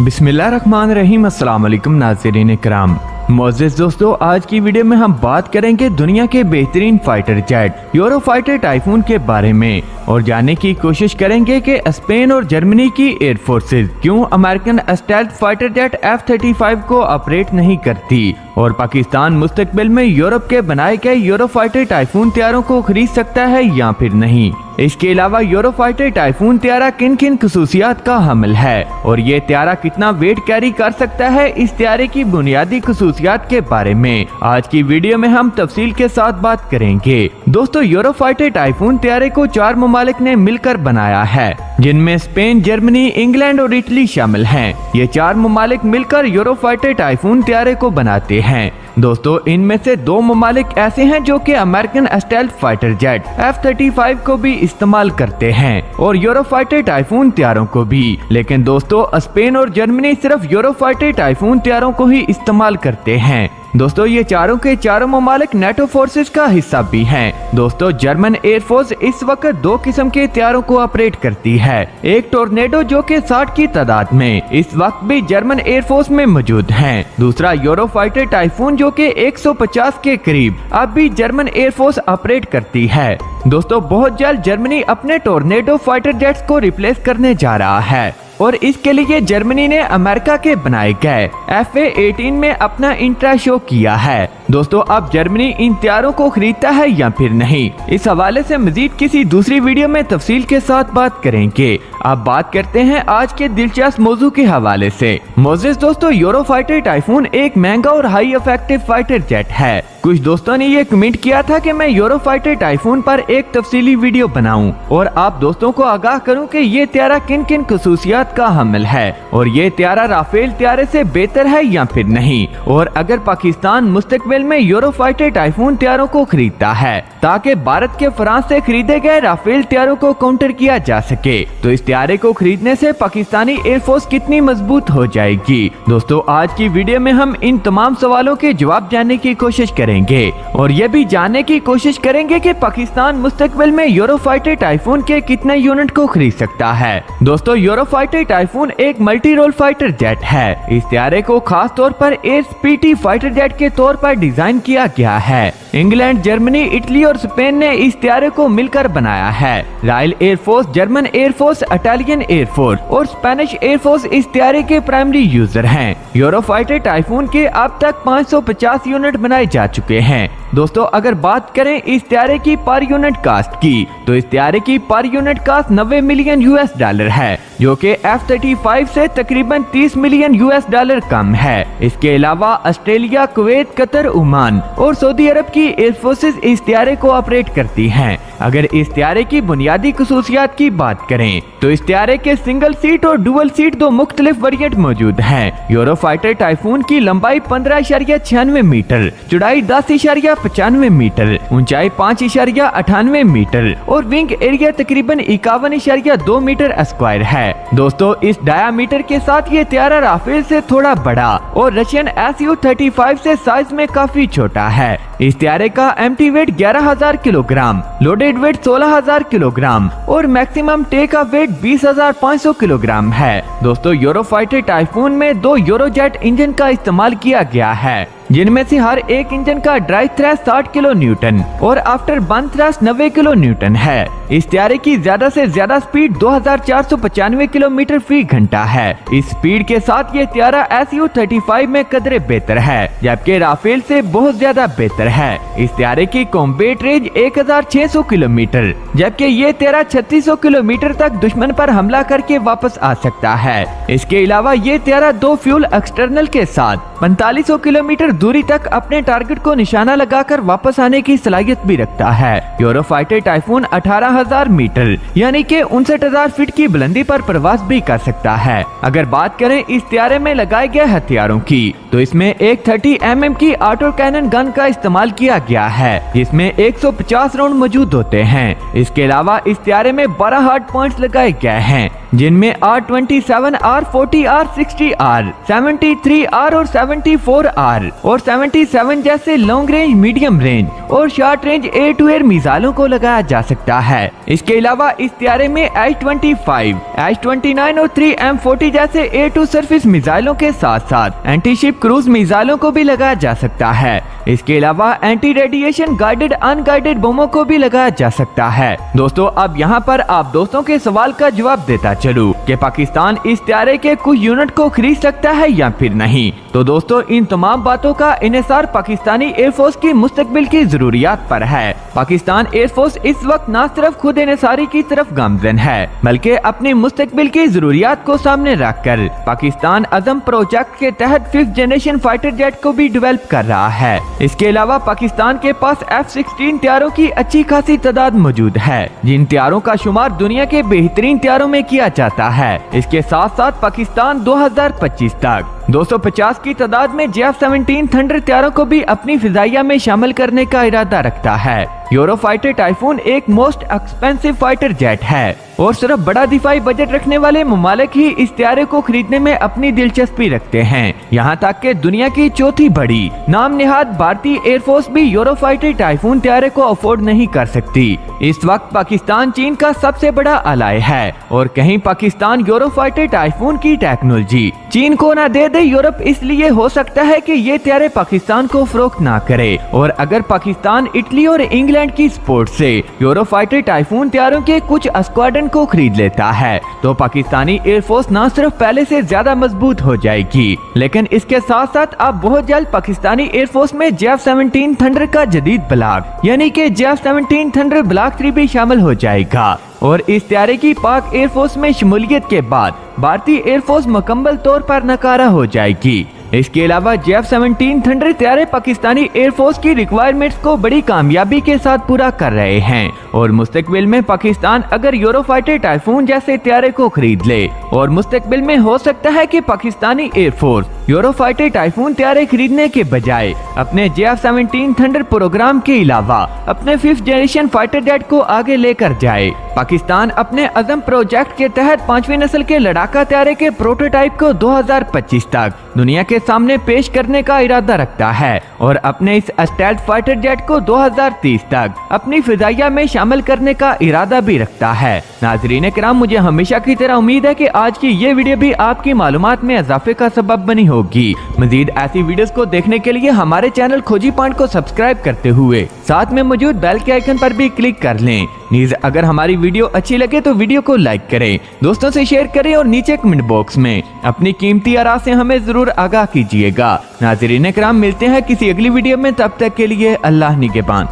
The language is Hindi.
बिस्मिल्लाहिर्रहमानिर्रहीम। अस्सलाम वालेकुम नाज़रीन इकराम। मोअज़्ज़िज़ दोस्तों, आज की वीडियो में हम बात करेंगे दुनिया के बेहतरीन फाइटर जेट यूरोफाइटर टाइफून के बारे में और जानने की कोशिश करेंगे कि स्पेन और जर्मनी की एयर फोर्सेस क्यों American stealth fighter jet F-35 को ऑपरेट नहीं करती और पाकिस्तान मुस्तकबिल में यूरोप के बनाए गए यूरोफाइटर टाइफून तैयारों को खरीद सकता है या फिर नहीं। इसके अलावा यूरोफाइटर टाइफून तैयारा किन किन खसूसियात का हामिल है और ये तैयारा कितना वेट कैरी कर सकता है, इस तैयारे की बुनियादी खसूसियात के बारे में आज की वीडियो में हम तफसील के साथ बात करेंगे। दोस्तों, यूरोफाइटर टाइफून तैयारे को 4 ममालिक ने मिलकर बनाया है, जिनमें स्पेन, जर्मनी, इंग्लैंड और इटली शामिल हैं। ये 4 ममालिक मिलकर यूरोफाइटर टाइफून तैयारे को बनाते हैं। दोस्तों, इनमें से 2 ममालिक ऐसे हैं जो कि American stealth fighter jet F-35 को भी इस्तेमाल करते हैं और यूरोफाइटर टाइफून तैयारों को भी। लेकिन दोस्तों, स्पेन और जर्मनी सिर्फ यूरोफाइटर टाइफून तैयारों को ही इस्तेमाल करते हैं। दोस्तों, ये चारों के चारों ममालिक नेटो फोर्सेस का हिस्सा भी हैं। दोस्तों, जर्मन एयरफोर्स इस वक्त 2 किस्म के तैयारों को ऑपरेट करती है। एक टोर्नेडो जो कि 60 की तादाद में इस वक्त भी जर्मन एयरफोर्स में मौजूद है। दूसरा यूरोफाइटर टाइफून जो कि 150 के करीब अब भी जर्मन एयरफोर्स ऑपरेट करती है। दोस्तों, बहुत जल्द जर्मनी अपने टोर्नेडो फाइटर जेट्स को रिप्लेस करने जा रहा है और इसके लिए जर्मनी ने अमेरिका के बनाए गए FA-18 में अपना इंटरेस्ट शो किया है। दोस्तों, अब जर्मनी इन तैयारों को खरीदता है या फिर नहीं, इस हवाले से मजीद किसी दूसरी वीडियो में तफसील के साथ बात करेंगे। अब बात करते हैं आज के दिलचस्प मौजू के हवाले से। मोअज़्ज़िज़ दोस्तों, यूरोफाइटर टाइफून एक महंगा और हाई इफेक्टिव फाइटर जेट है। कुछ दोस्तों ने ये कमेंट किया था कि मैं यूरोफाइटर टाइफून पर एक तफसीली वीडियो बनाऊं और आप दोस्तों को आगाह करूं कि ये तैयारा किन किन खसूसियात का हामिल है और ये तैयारा राफेल तैयारे से बेहतर है या फिर नहीं, और अगर पाकिस्तान मुस्तकबिल में यूरोफाइटर टाइफून तैयारों को खरीदता है ताकि भारत के फ्रांस से खरीदे गए राफेल तैयारों को काउंटर किया जा सके, तो इस तैयारे को खरीदने से पाकिस्तानी एयरफोर्स कितनी मजबूत हो जाएगी। दोस्तों, आज की वीडियो में हम इन तमाम सवालों के जवाब जानने की कोशिश करेंगे और ये भी जानने की कोशिश करेंगे कि पाकिस्तान मुस्तकबिल में यूरोफाइटर टाइफून के कितने यूनिट को खरीद सकता है। दोस्तों, यूरोफाइटर टाइफून एक मल्टी रोल फाइटर जेट है। इस तैयारे को खास तौर पर एयरस्पीडी फाइटर जेट के तौर पर डिजाइन किया गया है। इंग्लैंड, जर्मनी, इटली और स्पेन ने इस तैयारे को मिलकर बनाया है। Royal air force, German air force, Italian air force और स्पेनिश एयरफोर्स इस तैयारे के प्राइमरी यूजर हैं। यूरोफाइटर टाइफून के अब तक 550 यूनिट बनाए जा चुके हैं। दोस्तों, अगर बात करें इस तैयारे की पर यूनिट कास्ट की, तो इस तैयारे की per unit cast 90 million US$ है, जो कि F-35 से तकरीबन 30 मिलियन US$ कम है। इसके अलावा ऑस्ट्रेलिया, कुवैत, कतर, ओमान और सऊदी अरब की एयरफोर्सेस इस तैयारे को ऑपरेट करती हैं। अगर इस तैयारे की बुनियादी खसूसियात की बात करें, तो इस तैयारे के सिंगल सीट और डुअल सीट 2 मुख्तलिफ वेरिएंट मौजूद हैं। यूरोफाइटर टाइफून की लंबाई 15.96 मीटर, चौड़ाई 10.95 मीटर, ऊंचाई 5.98 मीटर और विंग एरिया तकरीबन 51.2 मीटर स्क्वायर है। दोस्तों, इस डायामीटर के साथ ये तैयारा राफेल से थोड़ा बड़ा और रशियन Su-35 से साइज में काफी छोटा है। इस तैयारे का एम्प्टी वेट 11,000 किलोग्राम, लोडेड वेट 16,000 किलोग्राम और मैक्सिमम टेक ऑफ वेट 20,500 किलोग्राम है। दोस्तों, यूरोफाइटर टाइफून में 2 यूरोजेट इंजन का इस्तेमाल किया गया है, जिनमें से हर एक इंजन का ड्राइव थ्रस्ट 60 किलो न्यूटन और after burn thrust 90 kilo Newton है। इस तैयारे की ज्यादा से ज्यादा स्पीड 2495 किलोमीटर फी घंटा है। इस स्पीड के साथ ये तैयारा Su-35 में कदरे बेहतर है, जबकि राफेल से बहुत ज्यादा बेहतर है। इस तैयारे की कॉम्बैट रेंज 1600 किलोमीटर, जबकि ये तैयारा 3600 किलोमीटर तक दुश्मन पर हमला करके वापस आ सकता है। इसके अलावा ये तैयारा 2 फ्यूल एक्सटर्नल के साथ 4500 किलोमीटर दूरी तक अपने टारगेट को निशाना लगाकर वापस आने की सलाहियत भी रखता है। यूरोफाइटर टाइफून 18,000 मीटर यानी कि 59,000 फीट की बुलंदी पर प्रवास भी कर सकता है। अगर बात करें इस तैयारे में लगाए गए हथियारों की, तो इसमें एक 30 mm की ऑटो कैनन गन का इस्तेमाल किया गया है, जिसमें 150 राउंड मौजूद होते हैं। इसके अलावा इस तैयारे में 12 हार्ड पॉइंट्स लगाए गए हैं, जिनमें R-27, R-40, R-60, R-73 और 74R और 77 जैसे लॉन्ग रेंज, मीडियम रेंज और short range air to air मिसाइलों को लगाया जा सकता है। इसके अलावा इस त्यारे में H-25, H-29 और 3M40 जैसे एयर टू सरफेस मिसाइलों के साथ साथ एंटी शिप क्रूज मिसाइलों को भी लगाया जा सकता है। इसके अलावा एंटी रेडिएशन गाइडेड अनगाइडेड बमों को भी लगाया जा सकता है। दोस्तों अब यहाँ पर आप दोस्तों के सवाल का जवाब देता चलूं कि पाकिस्तान इस त्यारे के कुछ यूनिट को खरीद सकता है या फिर नहीं। तो दोस्तों इन तमाम बातों का इन्हिसार पाकिस्तानी एयरफोर्स की मुस्तकबिल की जरूरियात पर है। पाकिस्तान एयरफोर्स इस वक्त न सिर्फ खुद इन्हिसारी की तरफ गामजन है बल्कि अपनी मुस्तकबिल की जरूरियात को सामने रखकर पाकिस्तान अज़म प्रोजेक्ट के तहत 5th जनरेशन फाइटर जेट को भी डेवलप कर रहा है। इसके अलावा पाकिस्तान के पास F-16 त्यारों की अच्छी खासी तादाद मौजूद है जिन त्यारों का शुमार दुनिया के बेहतरीन त्यारों में किया जाता है। इसके साथ साथ पाकिस्तान 2025 तक 250 की तादाद में J-17 थंडर त्यारों को भी अपनी फिजाइया में शामिल करने का इरादा रखता है। यूरोफाइटर टाइफून एक मोस्ट एक्सपेंसिव फाइटर जेट है और सिर्फ बड़ा दिफाई बजट रखने वाले ममालिक ही इस त्यारे को खरीदने में अपनी दिलचस्पी रखते हैं। यहाँ तक कि दुनिया की चौथी बड़ी नाम निहाद भारतीय एयरफोर्स भी यूरोफाइटर टाइफून त्यारे को अफोर्ड नहीं कर सकती। इस वक्त पाकिस्तान चीन का सबसे बड़ा अलाय है और कहीं पाकिस्तान यूरोफाइटर टाइफून की टेक्नोलॉजी चीन को न दे दे यूरोप इसलिए हो सकता है कि ये त्यारे पाकिस्तान को फरोख्त ना करे। और अगर पाकिस्तान इटली और इंग्लैंड की सपोर्ट से यूरोफाइटर टाइफून त्यारों के कुछ स्क्वाड्रन को खरीद लेता है तो पाकिस्तानी एयरफोर्स न सिर्फ पहले से ज्यादा मजबूत हो जाएगी लेकिन इसके साथ साथ अब बहुत जल्द पाकिस्तानी एयरफोर्स में J-17 थंडर का जदीद ब्लॉक यानी कि J-17 थंडर ब्लॉक 3 भी शामिल हो जाएगा। और इस त्यारे की पाक एयरफोर्स में शमूलियत के बाद भारतीय एयरफोर्स मुकम्मल तौर पर नकारा हो जाएगी। इसके अलावा J-17 थंडर त्यारे पाकिस्तानी एयरफोर्स की रिक्वायरमेंट्स को बड़ी कामयाबी के साथ पूरा कर रहे हैं और मुस्तकबिल में पाकिस्तान अगर यूरोफाइटर टाइफून जैसे त्यारे को खरीद ले और मुस्तकबिल में हो सकता है कि पाकिस्तानी एयरफोर्स यूरोफाइटर टाइफून त्यारे खरीदने के बजाय अपने J-17 थंडर प्रोग्राम के अलावा अपने 5th जनरेशन फाइटर जेट को आगे लेकर जाए। पाकिस्तान अपने अज़म प्रोजेक्ट के तहत 5वीं नस्ल के लड़ाका त्यारे के प्रोटोटाइप को 2025 तक दुनिया के सामने पेश करने का इरादा रखता है और अपने इस स्टेल्थ फाइटर जेट को 2030 तक अपनी फिजाइया में शामिल करने का इरादा भी रखता है। नाजरीन किराम, मुझे हमेशा की तरह उम्मीद है कि आज की ये वीडियो भी आपकी मालूमात में इजाफे का सबब बनी होगी। मजीद ऐसी वीडियोस को देखने के लिए हमारे चैनल खोजी पॉइंट को सब्सक्राइब करते हुए साथ में मौजूद बेल के आइकन पर भी क्लिक कर लें। नीज अगर हमारी वीडियो अच्छी लगे तो वीडियो को लाइक करें, दोस्तों से शेयर करें और नीचे कमेंट बॉक्स में अपनी कीमती आरा से हमें जरूर आगाह कीजिएगा। नाज़रीन किराम, मिलते हैं किसी अगली वीडियो में, तब तक के लिए अल्लाह निगहबान।